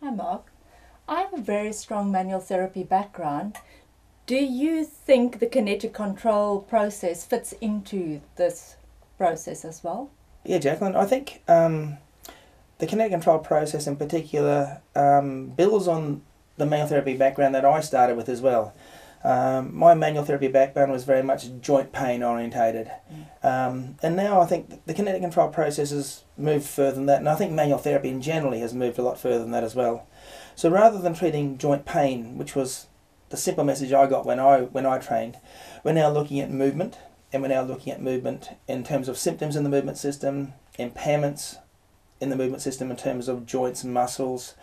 Hi Mark. I have a very strong manual therapy background. Do you think the kinetic control process fits into this process as well? Yeah, Jacqueline, I think the kinetic control process in particular builds on the manual therapy background that I started with as well. My manual therapy background was very much joint pain orientated. And now I think the kinetic control process has moved further than that, and I think manual therapy in generally has moved a lot further than that as well. So rather than treating joint pain, which was the simple message I got when I trained, we're now looking at movement, and we're now looking at movement in terms of symptoms in the movement system, impairments in the movement system in terms of joints and muscles,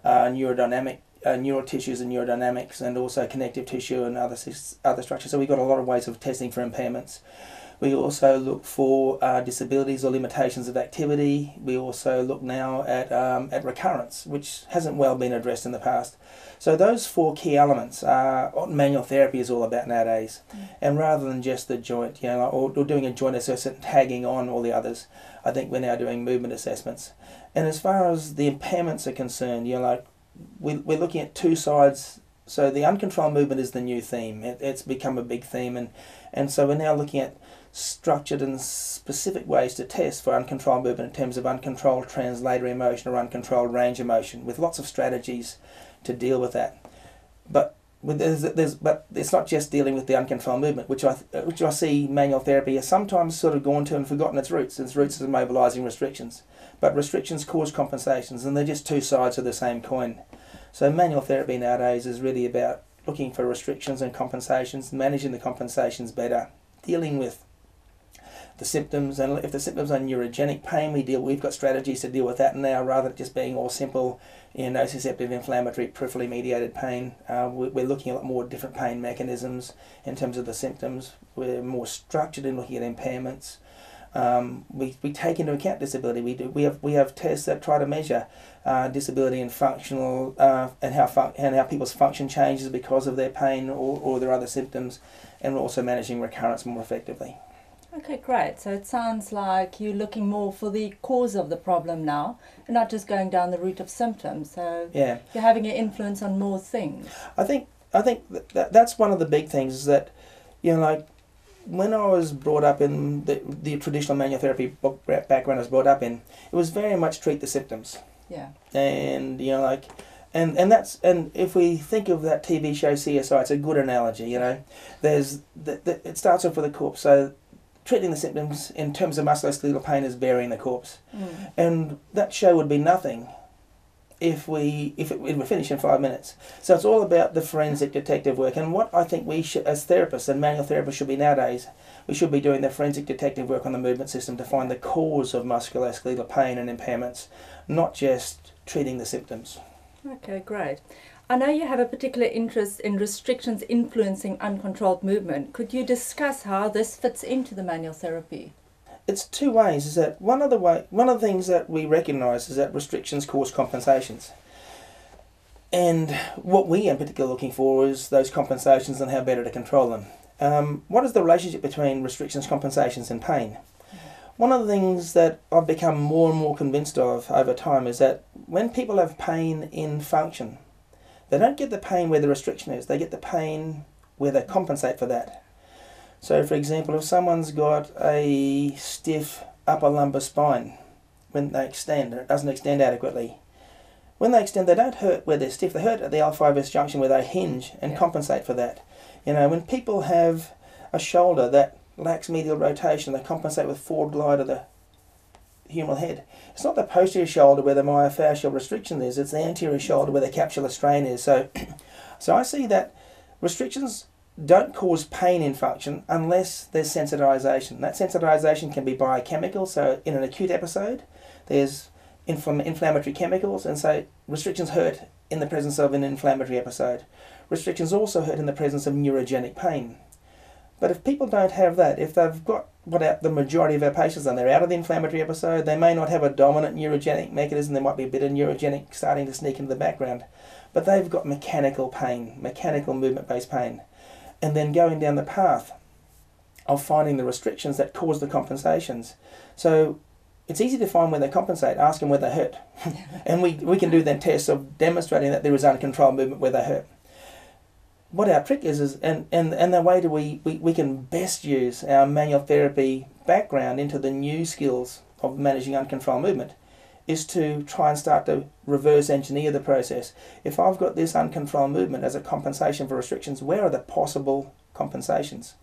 neurodynamic neural tissues and neurodynamics, and also connective tissue and other structures. So we've got a lot of ways of testing for impairments. We also look for disabilities or limitations of activity. We also look now at recurrence, which hasn't well been addressed in the past. So those four key elements are what manual therapy is all about nowadays. And rather than just the joint, or doing a joint assessment, tagging on all the others, I think we're now doing movement assessments. And as far as the impairments are concerned, we're looking at two sides. So the uncontrolled movement is the new theme. It's become a big theme, and so we're now looking at structured and specific ways to test for uncontrolled movement in terms of uncontrolled translatory motion or uncontrolled range of motion, with lots of strategies to deal with that. But it's not just dealing with the uncontrolled movement, which I see manual therapy has sometimes sort of gone to and forgotten its roots. Its roots are mobilising restrictions, but restrictions cause compensations, and they're just two sides of the same coin. So manual therapy nowadays is really about looking for restrictions and compensations, managing the compensations better, dealing with the symptoms, and if the symptoms are neurogenic pain, we've got strategies to deal with that now, rather than just being all simple, nociceptive, inflammatory, peripherally mediated pain. We're looking at a lot more different pain mechanisms in terms of the symptoms. We're more structured in looking at impairments. We take into account disability. We have tests that try to measure disability and functional and how people's function changes because of their pain or their other symptoms, and we're also managing recurrence more effectively. Okay, great. So it sounds like you're looking more for the cause of the problem now, and not just going down the route of symptoms. So Yeah, you're having an influence on more things. I think that's one of the big things is that, when I was brought up in the traditional manual therapy background I was brought up in, it was very much treat the symptoms. Yeah. And and if we think of that TV show CSI, it's a good analogy. It starts off with a corpse. So treating the symptoms in terms of musculoskeletal pain is burying the corpse, and that show would be nothing if it were finished in 5 minutes. So it's all about the forensic detective work, and what I think we should, as therapists and manual therapists, should be nowadays, we should be doing the forensic detective work on the movement system to find the cause of musculoskeletal pain and impairments, not just treating the symptoms. Okay, great. I know you have a particular interest in restrictions influencing uncontrolled movement. Could you discuss how this fits into the manual therapy? It's two ways. Is that one of the things that we recognise is that restrictions cause compensations, and what we in particular are looking for is those compensations and how better to control them. What is the relationship between restrictions, compensations, and pain? One of the things that I've become more and more convinced of over time is that when people have pain in function, they don't get the pain where the restriction is, they get the pain where they compensate for that. So for example, if someone's got a stiff upper lumbar spine, when they extend, or it doesn't extend adequately, when they extend they don't hurt where they're stiff, they hurt at the L5S junction where they hinge and compensate for that. When people have a shoulder that lacks medial rotation, they compensate with forward glide of the humeral head. It's not the posterior shoulder where the myofascial restriction is, it's the anterior shoulder where the capsular strain is. So I see that restrictions don't cause pain in function unless there's sensitization. That sensitization can be biochemical, so in an acute episode there's inflammatory chemicals, and so restrictions hurt in the presence of an inflammatory episode. Restrictions also hurt in the presence of neurogenic pain. But if people don't have that, if they've got what the majority of our patients are, they're out of the inflammatory episode, they may not have a dominant neurogenic mechanism, there might be a bit of neurogenic starting to sneak into the background, but they've got mechanical pain, mechanical movement-based pain, and then going down the path of finding the restrictions that cause the compensations. So it's easy to find where they compensate. Ask them where they hurt. And we can do then tests of demonstrating that there is uncontrolled movement where they hurt. What our trick is and the way that we can best use our manual therapy background into the new skills of managing uncontrolled movement is to try and start to reverse engineer the process. If I've got this uncontrolled movement as a compensation for restrictions, where are the possible compensations?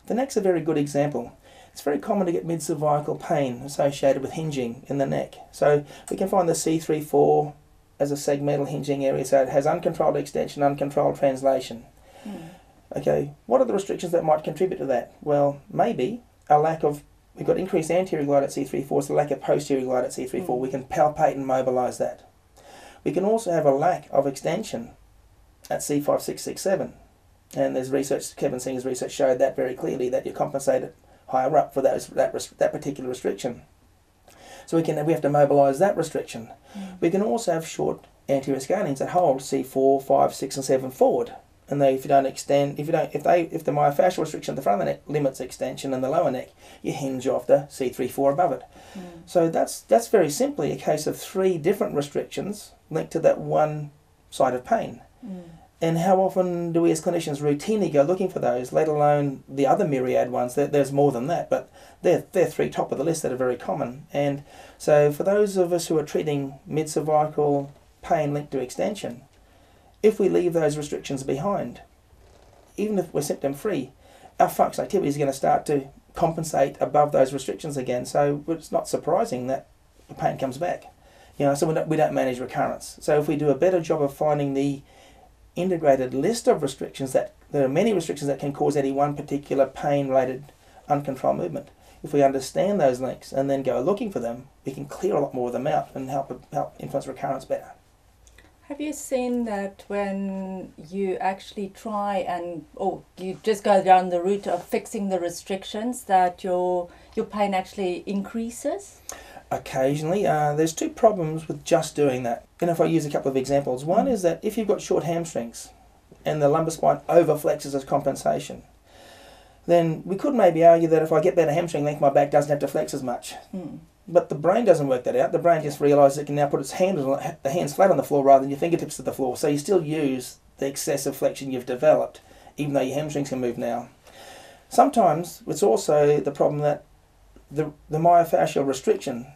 The neck's a very good example. It's very common to get mid-cervical pain associated with hinging in the neck. So we can find the C3-4 as a segmental hinging area, so it has uncontrolled extension, uncontrolled translation. Okay, what are the restrictions that might contribute to that? Well, maybe a lack of, we've got increased anterior glide at C3-4, so lack of posterior glide at C3-4. We can palpate and mobilise that. We can also have a lack of extension at C5, 6, 6, 7. And there's research, Kevin Singer's research showed that very clearly, that you compensate it higher up for that particular restriction. So we have to mobilise that restriction. We can also have short anterior scalenes that hold C4, 5, 6 and 7 forward. And if the myofascial restriction at the front of the neck limits extension in the lower neck, you hinge off the C3-4 above it. So that's very simply a case of 3 different restrictions linked to that one side of pain. And how often do we as clinicians routinely go looking for those, let alone the other myriad ones? There's more than that, but they're 3 top of the list that are very common. And so for those of us who are treating mid-cervical pain linked to extension, if we leave those restrictions behind, even if we're symptom-free, our functional activity is going to start to compensate above those restrictions again. So it's not surprising that the pain comes back. So we don't manage recurrence. So if we do a better job of finding the integrated list of restrictions, that there are many restrictions that can cause any one particular pain-related uncontrolled movement. If we understand those links and then go looking for them, we can clear a lot more of them out and help influence recurrence better. Have you seen that when you actually try you just go down the route of fixing the restrictions, that your pain actually increases? Occasionally. There's 2 problems with just doing that. And if I use a couple of examples, one is that if you've got short hamstrings and the lumbar spine overflexes as compensation, then we could maybe argue that if I get better hamstring length, my back doesn't have to flex as much. But the brain doesn't work that out. The brain just realises it can now put its the hands flat on the floor rather than your fingertips to the floor. So you still use the excessive flexion you've developed, even though your hamstrings can move now. Sometimes it's also the problem that the myofascial restriction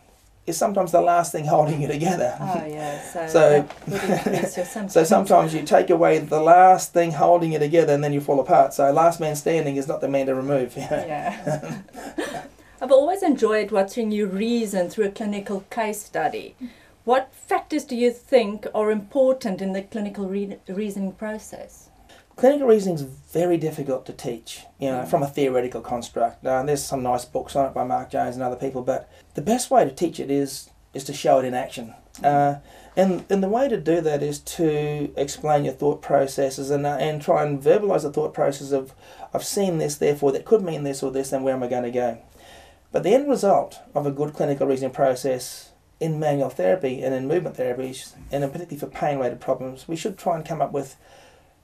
is sometimes the last thing holding you together. Oh yeah, so that would increase your symptoms. So sometimes you take away the last thing holding you together and then you fall apart. So last man standing is not the man to remove. Yeah. I've always enjoyed watching you reason through a clinical case study. What factors do you think are important in the clinical reasoning process? Clinical reasoning is very difficult to teach, from a theoretical construct. There's some nice books on it by Mark Jones and other people, but the best way to teach it is to show it in action. And the way to do that is to explain your thought processes and try and verbalise the thought process of, I've seen this, therefore that could mean this or this, then where am I going to go? But the end result of a good clinical reasoning process in manual therapy and in movement therapies, and particularly for pain-related problems, we should try and come up with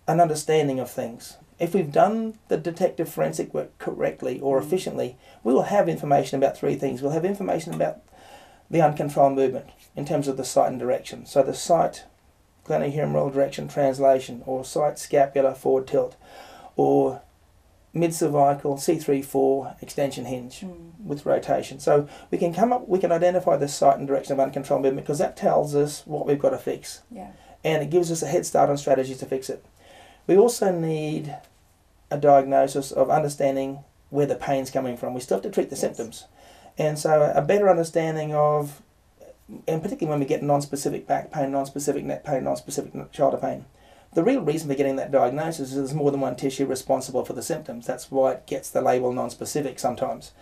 an understanding of things. If we've done the detective forensic work correctly or efficiently, we will have information about 3 things. We'll have information about the uncontrolled movement in terms of the site and direction. So the site, glenohumeral direction translation, or site scapular forward tilt, or mid-cervical C3-4 extension hinge with rotation. So we can identify the site and direction of uncontrolled movement because that tells us what we've got to fix. Yeah. And it gives us a head start on strategies to fix it. We also need a diagnosis of understanding where the pain's coming from. We still have to treat the symptoms. And so a better understanding of, and particularly when we get non-specific back pain, non-specific neck pain, non-specific shoulder pain, the real reason for getting that diagnosis is there's more than one tissue responsible for the symptoms. That's why it gets the label non-specific sometimes.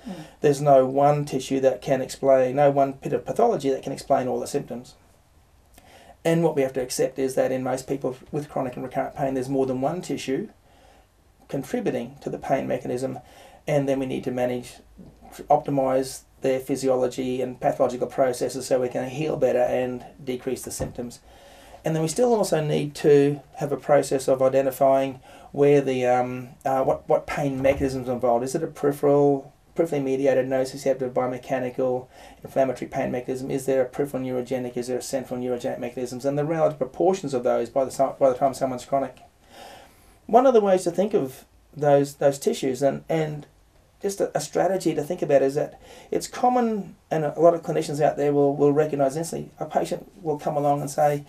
There's no one tissue that can explain, no one bit of pathology that can explain all the symptoms. And what we have to accept is that in most people with chronic and recurrent pain, there's more than one tissue contributing to the pain mechanism, and then we need to optimise their physiology and pathological processes so we can heal better and decrease the symptoms. And then we still also need to have a process of identifying where the what pain mechanisms are involved. Is it a peripheral peripherally mediated nociceptive biomechanical inflammatory pain mechanism? Is there a peripheral neurogenic? Is there a central neurogenic mechanisms? And the relative proportions of those by the time someone's chronic. One of the ways to think of those tissues and just a strategy to think about is that it's common, and a lot of clinicians out there will recognise instantly, a patient will come along and say,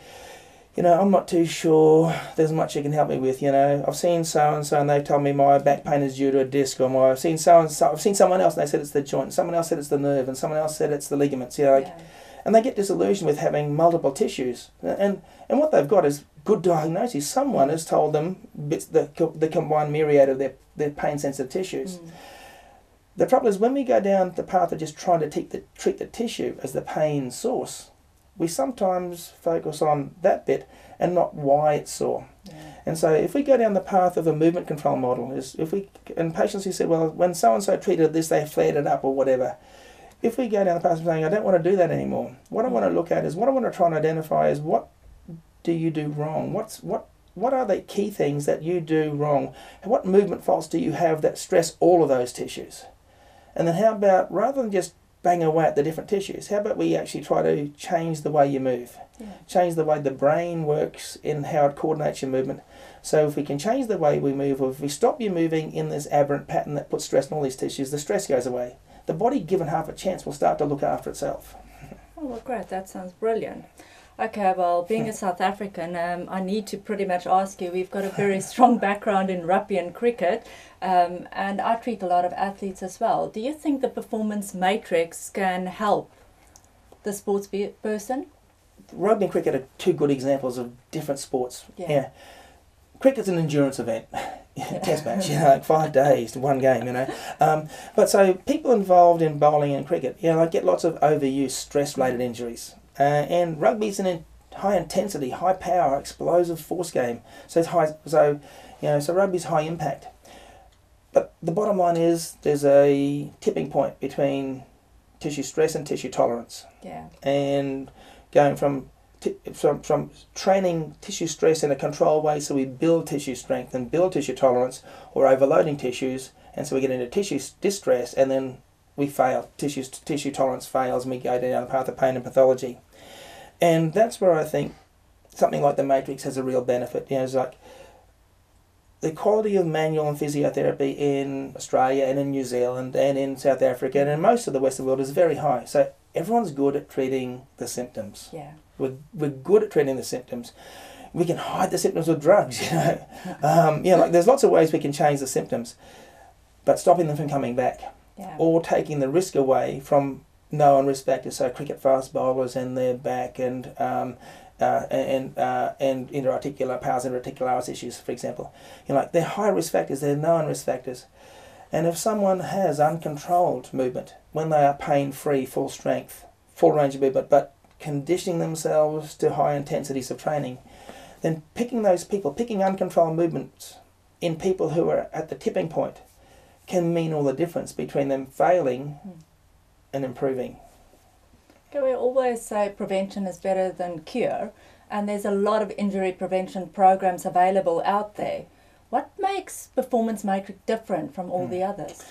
I'm not too sure there's much you can help me with, I've seen so-and-so and they've told me my back pain is due to a disc, or I've seen so-and-so, I've seen someone else and they said it's the joint, someone else said it's the nerve, and someone else said it's the ligaments, and they get disillusioned with having multiple tissues. And what they've got is good diagnosis. Someone has told them the combined myriad of their pain-sensitive tissues. The problem is when we go down the path of just trying to treat the tissue as the pain source, we sometimes focus on that bit and not why it's sore. And so if we go down the path of a movement control model, and patients who said, well, when so-and-so treated this, they flared it up or whatever. If we go down the path of saying, I don't want to do that anymore, what I want to look at is, what I want to try and identify is, what do you do wrong? What are the key things that you do wrong? And what movement faults do you have that stress all of those tissues? And then how about, rather than just bang away at the different tissues, how about we actually try to change the way you move, change the way the brain works in how it coordinates your movement. So if we can change the way we move, or if we stop you moving in this aberrant pattern that puts stress on all these tissues, the stress goes away. The body, given half a chance, will start to look after itself. Oh, well, great. That sounds brilliant. Okay, well, being a South African, I need to pretty much ask you, we've got a very strong background in rugby and cricket, and I treat a lot of athletes as well. Do you think the performance matrix can help the sports person? Rugby and cricket are two good examples of different sports. Cricket's an endurance event. Test match, like 5 days to one game, But so people involved in bowling and cricket, get lots of overuse, stress-related injuries. And rugby's an high intensity, high power, explosive force game. So it's high. So rugby's high impact. But the bottom line is there's a tipping point between tissue stress and tissue tolerance. And going from training tissue stress in a controlled way, so we build tissue strength and build tissue tolerance, or overloading tissues, and so we get into tissue distress, and then we fail. Tissue tolerance fails, and we go down the path of pain and pathology. And that's where I think something like the matrix has a real benefit. It's like the quality of manual and physiotherapy in Australia and in New Zealand and in South Africa and in most of the Western world is very high. So everyone's good at treating the symptoms. We're good at treating the symptoms. We can hide the symptoms with drugs, there's lots of ways we can change the symptoms, but stopping them from coming back, or taking the risk away from known risk factors, so cricket fast bowlers and their back and interarticular pars interarticularis issues, for example. They're high risk factors, they're known risk factors. And if someone has uncontrolled movement, when they are pain-free, full strength, full range of movement, but conditioning themselves to high intensities of training, then picking uncontrolled movements in people who are at the tipping point can mean all the difference between them failing and improving. Okay, we always say prevention is better than cure, and there's a lot of injury prevention programs available out there. What makes Performance Matrix different from all the others?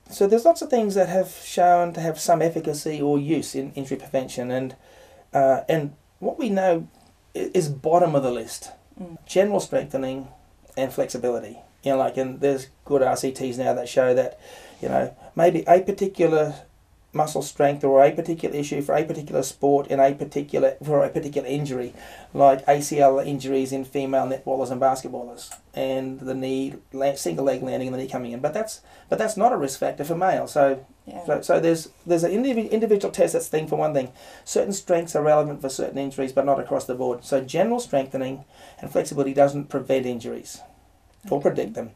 So there's lots of things that have shown to have some efficacy or use in injury prevention, and what we know is bottom of the list: general strengthening and flexibility. And there's good RCTs now that show that, maybe a particular muscle strength or a particular issue for a particular sport for a particular injury, like ACL injuries in female netballers and basketballers, and the knee, single leg landing and the knee coming in. But that's not a risk factor for male. So there's an individual test that's thing for one thing. Certain strengths are relevant for certain injuries, but not across the board. So general strengthening and flexibility doesn't prevent injuries or predict them.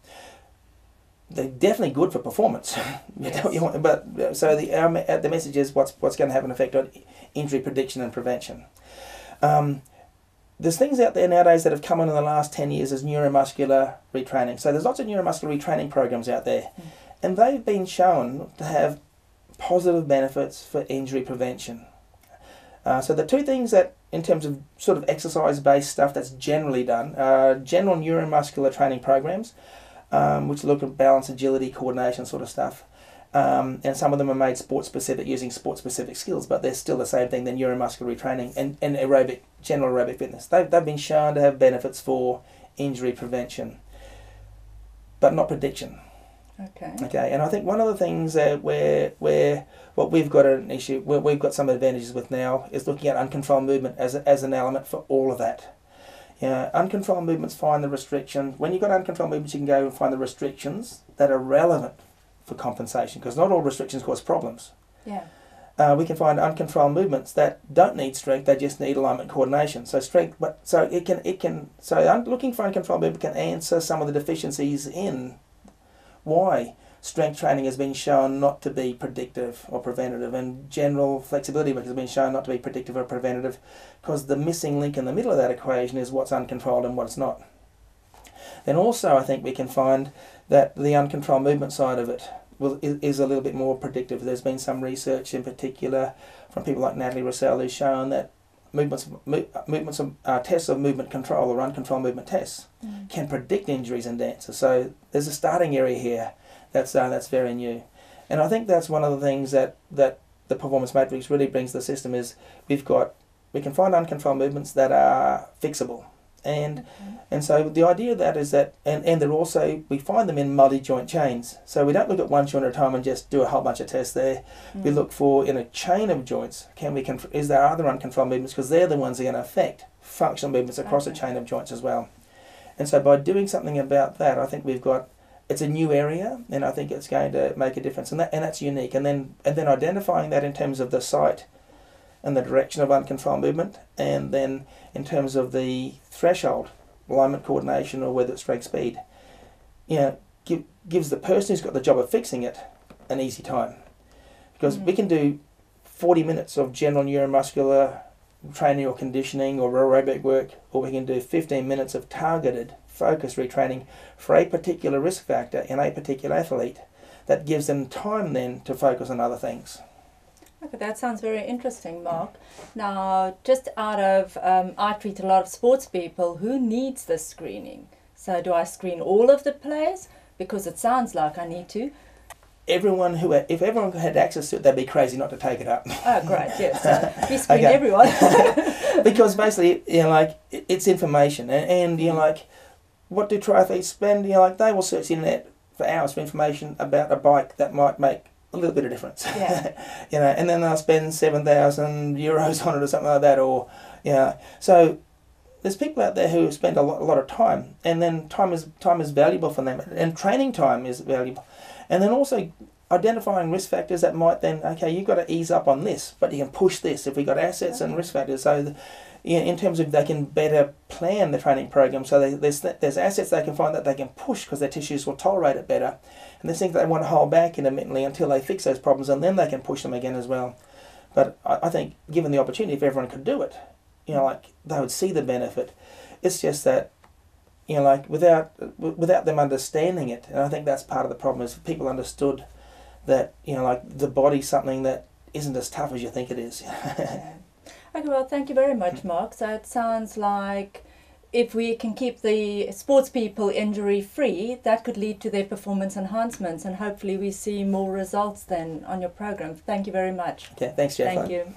They're definitely good for performance. But so the message is what's going to have an effect on injury prediction and prevention. There's things out there nowadays that have come on in the last 10 years as neuromuscular retraining. So there's lots of neuromuscular retraining programs out there, and they've been shown to have positive benefits for injury prevention. So the two things that, in terms of sort of exercise-based stuff that's generally done, general neuromuscular training programs, which look at balance, agility, coordination sort of stuff, and some of them are made sport-specific using sport-specific skills, but they're still the same thing, the neuromuscular retraining and aerobic, general aerobic fitness. They've been shown to have benefits for injury prevention, but not prediction. Okay, and I think one of the things where what we've got an issue, where we've got some advantages with now, is looking at uncontrolled movement as an element for all of that. Uncontrolled movements find the restrictions. When you've got uncontrolled movements, you can go and find the restrictions that are relevant for compensation, because not all restrictions cause problems. Yeah. We can find uncontrolled movements that don't need strength; they just need alignment coordination. So strength, but so looking for uncontrolled movement can answer some of the deficiencies in why strength training has been shown not to be predictive or preventative, and general flexibility work has been shown not to be predictive or preventative, because the missing link in the middle of that equation is what's uncontrolled and what's not. Then also I think we can find that the uncontrolled movement side of it is a little bit more predictive. There's been some research in particular from people like Natalie Russell who's shown that tests of movement control or uncontrolled movement tests can predict injuries in dancers. So there's a starting area here that's very new, and I think that's one of the things that the performance matrix really brings to the system is we can find uncontrolled movements that are fixable, and so the idea of that is that and they're also, we find them in multi-joint chains. So we don't look at one joint at a time and just do a whole bunch of tests there. We look for, in a chain of joints, is there other uncontrolled movements, because they're the ones that are going to affect functional movements across a chain of joints as well. And so by doing something about that, I think it's a new area, and I think it's going to make a difference, and that's unique. And then identifying that in terms of the site and the direction of uncontrolled movement, and then in terms of the threshold, alignment coordination, or whether it's strength speed, gives the person who's got the job of fixing it an easy time, because we can do 40 minutes of general neuromuscular training or conditioning or aerobic work, or we can do 15 minutes of targeted focus retraining for a particular risk factor in a particular athlete that gives them time then to focus on other things. Okay, that sounds very interesting, Mark. Now, just out of, I treat a lot of sports people. Who needs this screening? So do I screen all of the players? Because it sounds like I need to. If everyone had access to it, they'd be crazy not to take it up. Oh, great, yes. So we screen everyone. Because basically, it's information. And what do triathletes spend? They will search the internet for hours for information about a bike that might make a little bit of difference. Yeah. And then they'll spend 7,000 euros on it or something like that, or so there's people out there who spend a lot of time, and then time is valuable for them, and training time is valuable, and then also identifying risk factors that might then, you've got to ease up on this, but you can push this if we've got assets and risk factors. So in terms of, they can better plan the training program, so there's assets they can find that they can push because their tissues will tolerate it better, and there's things that they want to hold back intermittently until they fix those problems, and then they can push them again as well. But I think given the opportunity, if everyone could do it, they would see the benefit. It's just that, without them understanding it, and I think that's part of the problem, is if people understood that, the body's something that isn't as tough as you think it is. Okay, well, thank you very much, Mark. So it sounds like if we can keep the sports people injury-free, that could lead to their performance enhancements, and hopefully we see more results then on your program. Thank you very much. Okay, thanks, Jacqueline. Thank you.